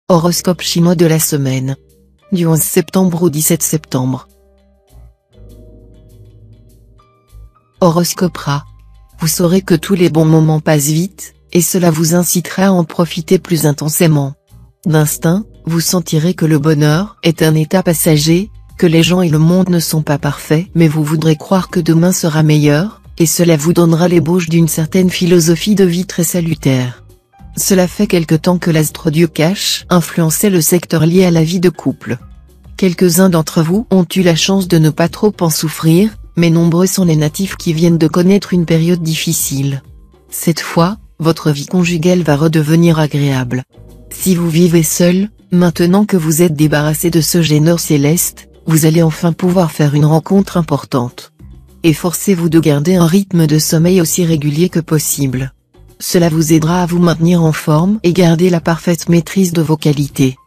Horoscope chinois de la semaine. Du 11 septembre au 17 septembre. Horoscope Ra. Vous saurez que tous les bons moments passent vite, et cela vous incitera à en profiter plus intensément. D'instinct, vous sentirez que le bonheur est un état passager, que les gens et le monde ne sont pas parfaits, mais vous voudrez croire que demain sera meilleur, et cela vous donnera l'ébauche d'une certaine philosophie de vie très salutaire. Cela fait quelque temps que l'astro-dieu Cash influençait le secteur lié à la vie de couple. Quelques-uns d'entre vous ont eu la chance de ne pas trop en souffrir, mais nombreux sont les natifs qui viennent de connaître une période difficile. Cette fois, votre vie conjugale va redevenir agréable. Si vous vivez seul, maintenant que vous êtes débarrassé de ce gêneur céleste, vous allez enfin pouvoir faire une rencontre importante. Efforcez-vous de garder un rythme de sommeil aussi régulier que possible. Cela vous aidera à vous maintenir en forme et garder la parfaite maîtrise de vos qualités.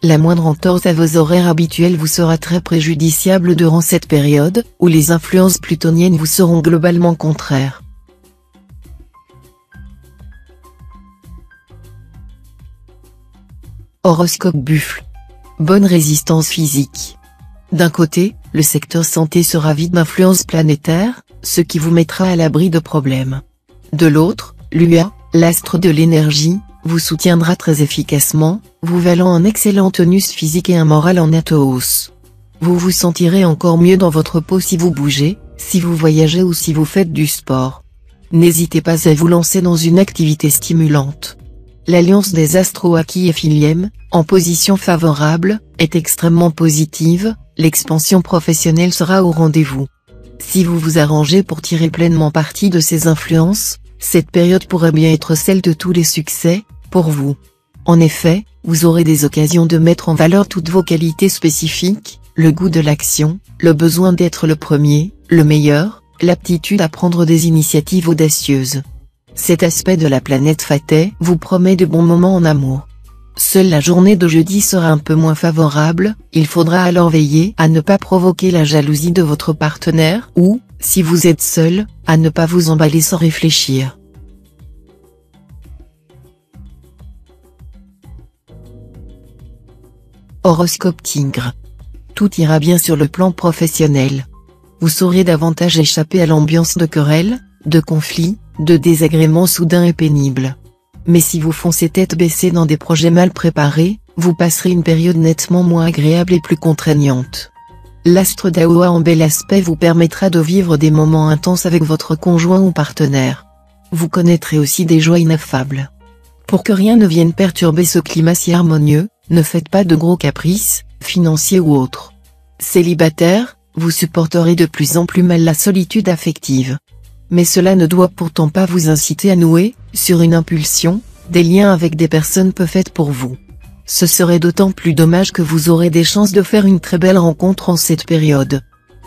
La moindre entorse à vos horaires habituels vous sera très préjudiciable durant cette période, où les influences plutoniennes vous seront globalement contraires. Horoscope Buffle. Bonne résistance physique. D'un côté, le secteur santé sera vide d'influences planétaires, ce qui vous mettra à l'abri de problèmes. De l'autre, Lua, l'astre de l'énergie, vous soutiendra très efficacement, vous valant un excellent tonus physique et un moral en nette hausse. Vous vous sentirez encore mieux dans votre peau si vous bougez, si vous voyagez ou si vous faites du sport. N'hésitez pas à vous lancer dans une activité stimulante. L'alliance des astros Aki et Philiem, en position favorable, est extrêmement positive, l'expansion professionnelle sera au rendez-vous. Si vous vous arrangez pour tirer pleinement parti de ces influences, cette période pourrait bien être celle de tous les succès, pour vous. En effet, vous aurez des occasions de mettre en valeur toutes vos qualités spécifiques, le goût de l'action, le besoin d'être le premier, le meilleur, l'aptitude à prendre des initiatives audacieuses. Cet aspect de la planète Fateh vous promet de bons moments en amour. Seule la journée de jeudi sera un peu moins favorable, il faudra alors veiller à ne pas provoquer la jalousie de votre partenaire ou, si vous êtes seul, à ne pas vous emballer sans réfléchir. Horoscope Tigre. Tout ira bien sur le plan professionnel. Vous saurez davantage échapper à l'ambiance de querelles, de conflits, de désagréments soudains et pénibles. Mais si vous foncez tête baissée dans des projets mal préparés, vous passerez une période nettement moins agréable et plus contraignante. L'astre d'Aoua en bel aspect vous permettra de vivre des moments intenses avec votre conjoint ou partenaire. Vous connaîtrez aussi des joies ineffables. Pour que rien ne vienne perturber ce climat si harmonieux, ne faites pas de gros caprices, financiers ou autres. Célibataire, vous supporterez de plus en plus mal la solitude affective. Mais cela ne doit pourtant pas vous inciter à nouer, sur une impulsion, des liens avec des personnes peu faites pour vous. Ce serait d'autant plus dommage que vous aurez des chances de faire une très belle rencontre en cette période.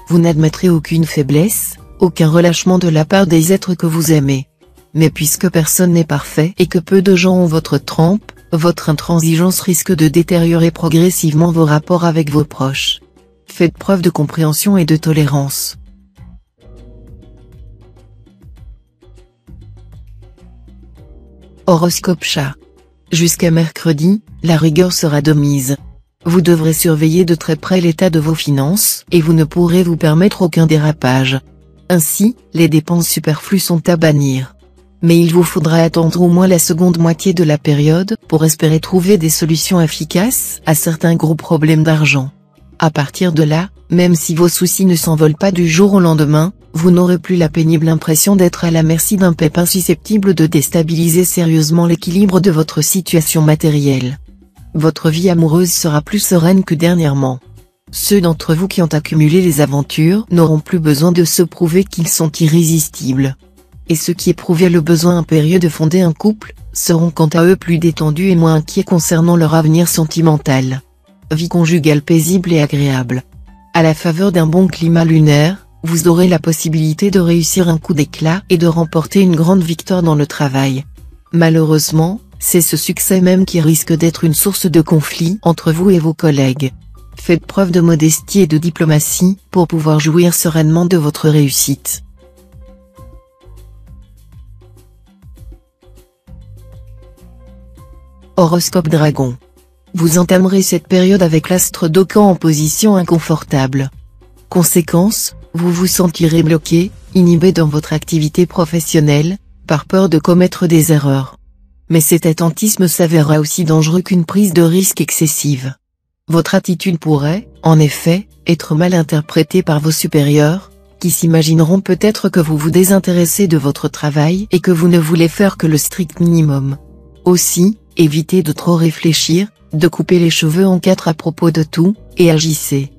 Vous n'admettrez aucune faiblesse, aucun relâchement de la part des êtres que vous aimez. Mais puisque personne n'est parfait et que peu de gens ont votre trempe, votre intransigeance risque de détériorer progressivement vos rapports avec vos proches. Faites preuve de compréhension et de tolérance. Horoscope Chat. Jusqu'à mercredi, la rigueur sera de mise. Vous devrez surveiller de très près l'état de vos finances et vous ne pourrez vous permettre aucun dérapage. Ainsi, les dépenses superflues sont à bannir. Mais il vous faudra attendre au moins la seconde moitié de la période pour espérer trouver des solutions efficaces à certains gros problèmes d'argent. À partir de là, même si vos soucis ne s'envolent pas du jour au lendemain, vous n'aurez plus la pénible impression d'être à la merci d'un pépin susceptible de déstabiliser sérieusement l'équilibre de votre situation matérielle. Votre vie amoureuse sera plus sereine que dernièrement. Ceux d'entre vous qui ont accumulé les aventures n'auront plus besoin de se prouver qu'ils sont irrésistibles. Et ceux qui éprouvaient le besoin impérieux de fonder un couple, seront quant à eux plus détendus et moins inquiets concernant leur avenir sentimental. Vie conjugale paisible et agréable. À la faveur d'un bon climat lunaire, vous aurez la possibilité de réussir un coup d'éclat et de remporter une grande victoire dans le travail. Malheureusement, c'est ce succès même qui risque d'être une source de conflit entre vous et vos collègues. Faites preuve de modestie et de diplomatie pour pouvoir jouir sereinement de votre réussite. Horoscope Dragon. Vous entamerez cette période avec l'astre d'Ocan en position inconfortable. Conséquence, vous vous sentirez bloqué, inhibé dans votre activité professionnelle, par peur de commettre des erreurs. Mais cet attentisme s'avérera aussi dangereux qu'une prise de risque excessive. Votre attitude pourrait, en effet, être mal interprétée par vos supérieurs, qui s'imagineront peut-être que vous vous désintéressez de votre travail et que vous ne voulez faire que le strict minimum. Aussi, évitez de trop réfléchir, de couper les cheveux en quatre à propos de tout, et agissez.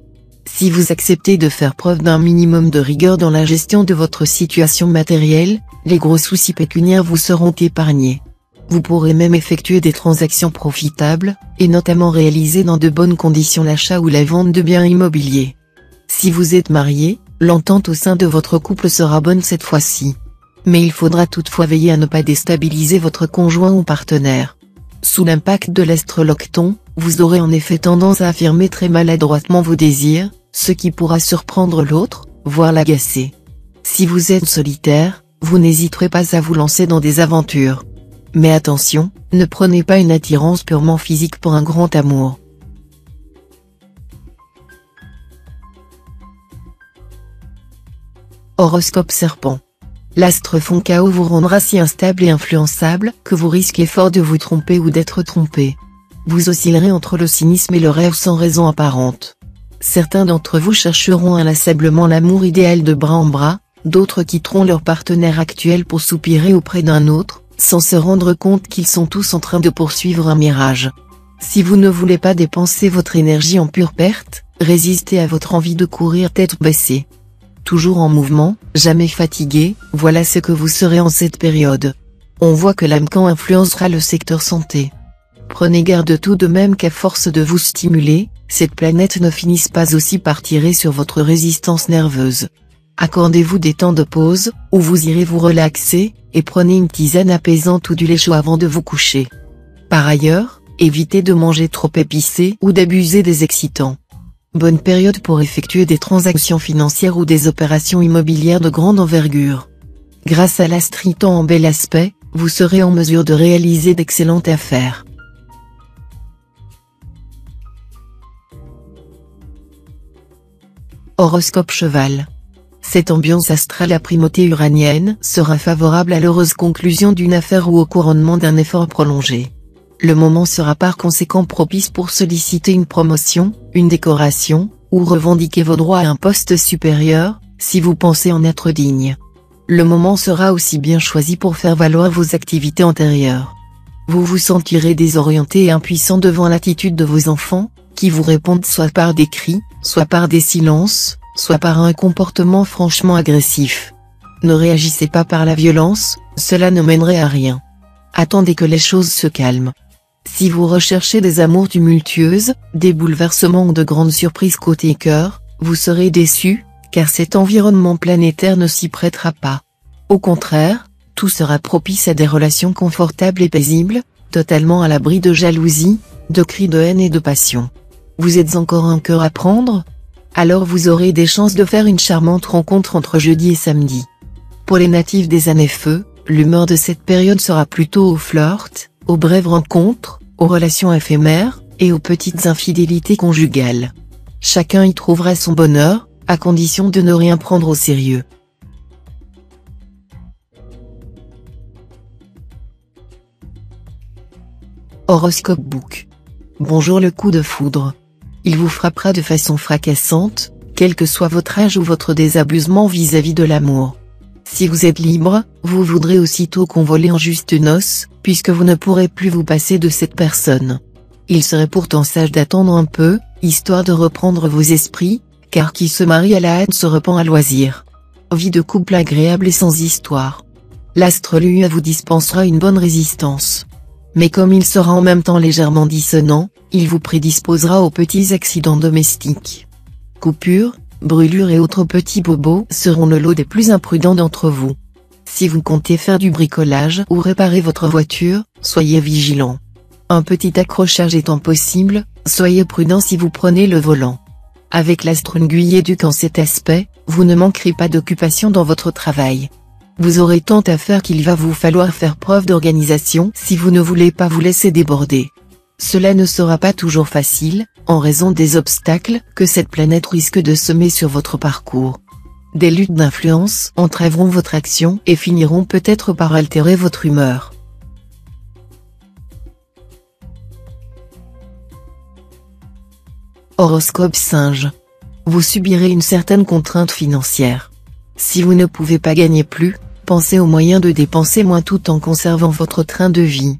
Si vous acceptez de faire preuve d'un minimum de rigueur dans la gestion de votre situation matérielle, les gros soucis pécuniaires vous seront épargnés. Vous pourrez même effectuer des transactions profitables, et notamment réaliser dans de bonnes conditions l'achat ou la vente de biens immobiliers. Si vous êtes marié, l'entente au sein de votre couple sera bonne cette fois-ci. Mais il faudra toutefois veiller à ne pas déstabiliser votre conjoint ou partenaire. Sous l'impact de l'astre Locton, vous aurez en effet tendance à affirmer très maladroitement vos désirs, ce qui pourra surprendre l'autre, voire l'agacer. Si vous êtes solitaire, vous n'hésiterez pas à vous lancer dans des aventures. Mais attention, ne prenez pas une attirance purement physique pour un grand amour. Horoscope Serpent. L'astre Foncao vous rendra si instable et influençable que vous risquez fort de vous tromper ou d'être trompé. Vous oscillerez entre le cynisme et le rêve sans raison apparente. Certains d'entre vous chercheront inlassablement l'amour idéal de bras en bras, d'autres quitteront leur partenaire actuel pour soupirer auprès d'un autre, sans se rendre compte qu'ils sont tous en train de poursuivre un mirage. Si vous ne voulez pas dépenser votre énergie en pure perte, résistez à votre envie de courir tête baissée. Toujours en mouvement, jamais fatigué, voilà ce que vous serez en cette période. On voit que l'âme-camp influencera le secteur santé. Prenez garde tout de même qu'à force de vous stimuler, cette planète ne finisse pas aussi par tirer sur votre résistance nerveuse. Accordez-vous des temps de pause, où vous irez vous relaxer, et prenez une tisane apaisante ou du lait chaud avant de vous coucher. Par ailleurs, évitez de manger trop épicé ou d'abuser des excitants. Bonne période pour effectuer des transactions financières ou des opérations immobilières de grande envergure. Grâce à l'astriton en bel aspect, vous serez en mesure de réaliser d'excellentes affaires. Horoscope Cheval. Cette ambiance astrale à primauté uranienne sera favorable à l'heureuse conclusion d'une affaire ou au couronnement d'un effort prolongé. Le moment sera par conséquent propice pour solliciter une promotion, une décoration, ou revendiquer vos droits à un poste supérieur, si vous pensez en être digne. Le moment sera aussi bien choisi pour faire valoir vos activités antérieures. Vous vous sentirez désorienté et impuissant devant l'attitude de vos enfants, qui vous répondent soit par des cris, soit par des silences, soit par un comportement franchement agressif. Ne réagissez pas par la violence, cela ne mènerait à rien. Attendez que les choses se calment. Si vous recherchez des amours tumultueuses, des bouleversements ou de grandes surprises côté cœur, vous serez déçu, car cet environnement planétaire ne s'y prêtera pas. Au contraire, tout sera propice à des relations confortables et paisibles, totalement à l'abri de jalousie, de cris de haine et de passion. Vous êtes encore un cœur à prendre? Alors vous aurez des chances de faire une charmante rencontre entre jeudi et samedi. Pour les natifs des années feu, l'humeur de cette période sera plutôt au flirt, aux brèves rencontres, aux relations éphémères, et aux petites infidélités conjugales. Chacun y trouvera son bonheur, à condition de ne rien prendre au sérieux. Horoscope Book. Bonjour le coup de foudre. Il vous frappera de façon fracassante, quel que soit votre âge ou votre désabusement vis-à-vis de l'amour. Si vous êtes libre, vous voudrez aussitôt convoler en juste noces, puisque vous ne pourrez plus vous passer de cette personne. Il serait pourtant sage d'attendre un peu, histoire de reprendre vos esprits, car qui se marie à la hâte se repent à loisir. Vie de couple agréable et sans histoire. L'astre Lua vous dispensera une bonne résistance. Mais comme il sera en même temps légèrement dissonant, il vous prédisposera aux petits accidents domestiques. Coupures, brûlures et autres petits bobos seront le lot des plus imprudents d'entre vous. Si vous comptez faire du bricolage ou réparer votre voiture, soyez vigilant. Un petit accrochage étant possible, soyez prudent si vous prenez le volant. Avec l'astre Nguyen-Duc en cet aspect, vous ne manquerez pas d'occupation dans votre travail. Vous aurez tant à faire qu'il va vous falloir faire preuve d'organisation si vous ne voulez pas vous laisser déborder. Cela ne sera pas toujours facile, en raison des obstacles que cette planète risque de semer sur votre parcours. Des luttes d'influence entrèveront votre action et finiront peut-être par altérer votre humeur. Horoscope Singe. Vous subirez une certaine contrainte financière. Si vous ne pouvez pas gagner plus, pensez aux moyens de dépenser moins tout en conservant votre train de vie.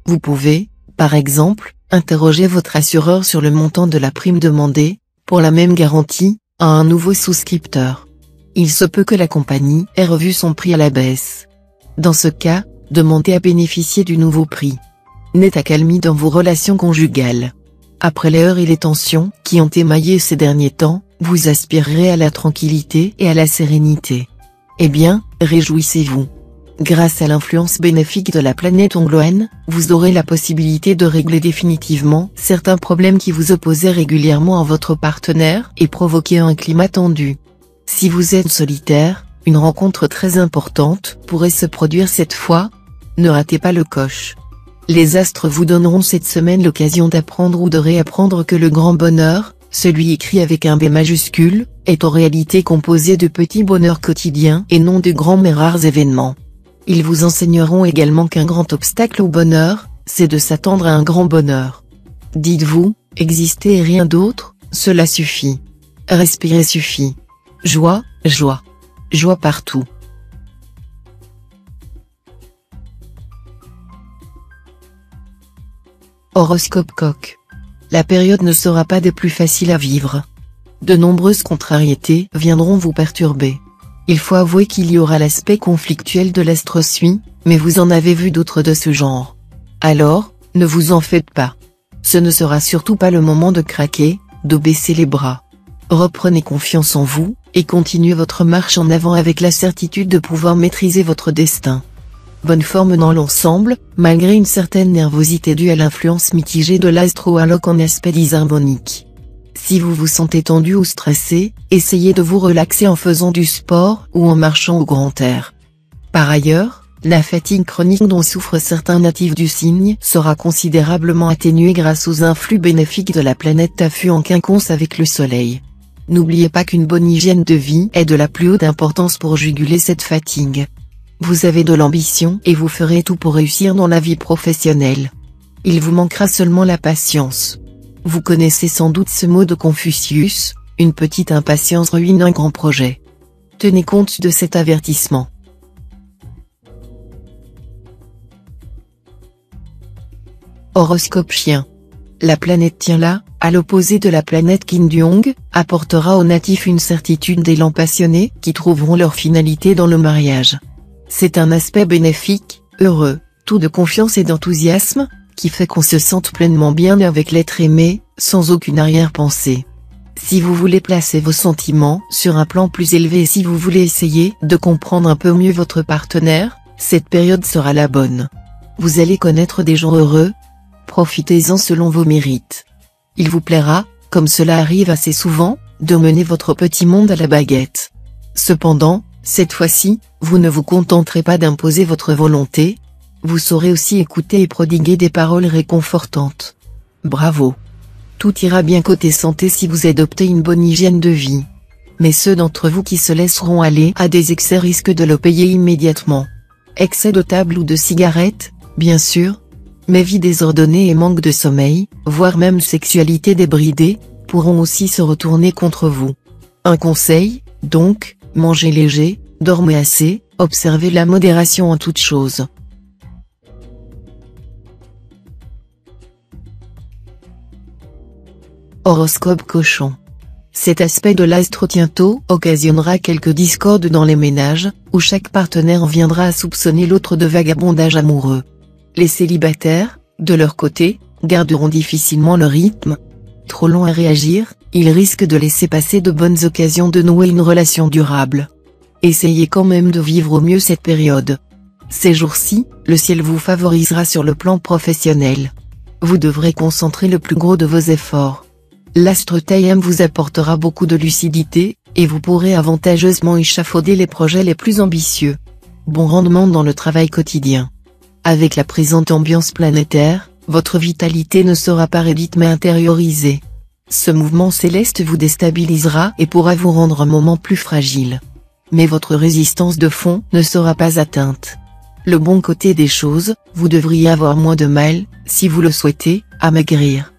Vous pouvez, par exemple, interroger votre assureur sur le montant de la prime demandée, pour la même garantie, à un nouveau souscripteur. Il se peut que la compagnie ait revu son prix à la baisse. Dans ce cas, demandez à bénéficier du nouveau prix. Nette accalmie dans vos relations conjugales. Après les heurts et les tensions qui ont émaillé ces derniers temps, vous aspirerez à la tranquillité et à la sérénité. Eh bien, réjouissez-vous. Grâce à l'influence bénéfique de la planète Ongloane, vous aurez la possibilité de régler définitivement certains problèmes qui vous opposaient régulièrement à votre partenaire et provoquaient un climat tendu. Si vous êtes solitaire, une rencontre très importante pourrait se produire cette fois. Ne ratez pas le coche. Les astres vous donneront cette semaine l'occasion d'apprendre ou de réapprendre que le grand bonheur, celui écrit avec un B majuscule, est en réalité composé de petits bonheurs quotidiens et non de grands mais rares événements. Ils vous enseigneront également qu'un grand obstacle au bonheur, c'est de s'attendre à un grand bonheur. Dites-vous, exister et rien d'autre, cela suffit. Respirer suffit. Joie, joie. Joie partout. Horoscope Coq. La période ne sera pas des plus faciles à vivre. De nombreuses contrariétés viendront vous perturber. Il faut avouer qu'il y aura l'aspect conflictuel de l'astre suit, mais vous en avez vu d'autres de ce genre. Alors, ne vous en faites pas. Ce ne sera surtout pas le moment de craquer, de baisser les bras. Reprenez confiance en vous, et continuez votre marche en avant avec la certitude de pouvoir maîtriser votre destin. Bonne forme dans l'ensemble, malgré une certaine nervosité due à l'influence mitigée de l'astro-alloc en aspect disharmonique. Si vous vous sentez tendu ou stressé, essayez de vous relaxer en faisant du sport ou en marchant au grand air. Par ailleurs, la fatigue chronique dont souffrent certains natifs du signe sera considérablement atténuée grâce aux influx bénéfiques de la planète Tafu en quinconce avec le soleil. N'oubliez pas qu'une bonne hygiène de vie est de la plus haute importance pour juguler cette fatigue. Vous avez de l'ambition et vous ferez tout pour réussir dans la vie professionnelle. Il vous manquera seulement la patience. Vous connaissez sans doute ce mot de Confucius, une petite impatience ruine un grand projet. Tenez compte de cet avertissement. Horoscope Chien. La planète Tienla, à l'opposé de la planète Kindyong, apportera aux natifs une certitude d'élan passionné qui trouveront leur finalité dans le mariage. C'est un aspect bénéfique, heureux, tout de confiance et d'enthousiasme, qui fait qu'on se sente pleinement bien avec l'être aimé, sans aucune arrière-pensée. Si vous voulez placer vos sentiments sur un plan plus élevé et si vous voulez essayer de comprendre un peu mieux votre partenaire, cette période sera la bonne. Vous allez connaître des gens heureux. Profitez-en selon vos mérites. Il vous plaira, comme cela arrive assez souvent, de mener votre petit monde à la baguette. Cependant, cette fois-ci, vous ne vous contenterez pas d'imposer votre volonté. Vous saurez aussi écouter et prodiguer des paroles réconfortantes. Bravo! Tout ira bien côté santé si vous adoptez une bonne hygiène de vie. Mais ceux d'entre vous qui se laisseront aller à des excès risquent de le payer immédiatement. Excès de table ou de cigarette, bien sûr. Mais vie désordonnée et manque de sommeil, voire même sexualité débridée, pourront aussi se retourner contre vous. Un conseil, donc, mangez léger, dormez assez, observez la modération en toutes choses. Horoscope Cochon. Cet aspect de l'astre Tiento occasionnera quelques discordes dans les ménages, où chaque partenaire viendra à soupçonner l'autre de vagabondage amoureux. Les célibataires, de leur côté, garderont difficilement le rythme. Trop lents à réagir, ils risquent de laisser passer de bonnes occasions de nouer une relation durable. Essayez quand même de vivre au mieux cette période. Ces jours-ci, le ciel vous favorisera sur le plan professionnel. Vous devrez concentrer le plus gros de vos efforts. L'astre Taïm vous apportera beaucoup de lucidité, et vous pourrez avantageusement échafauder les projets les plus ambitieux. Bon rendement dans le travail quotidien. Avec la présente ambiance planétaire, Votre vitalité ne sera pas réduite mais intériorisée. Ce mouvement céleste vous déstabilisera et pourra vous rendre un moment plus fragile. Mais votre résistance de fond ne sera pas atteinte. Le bon côté des choses, vous devriez avoir moins de mal, si vous le souhaitez, à maigrir.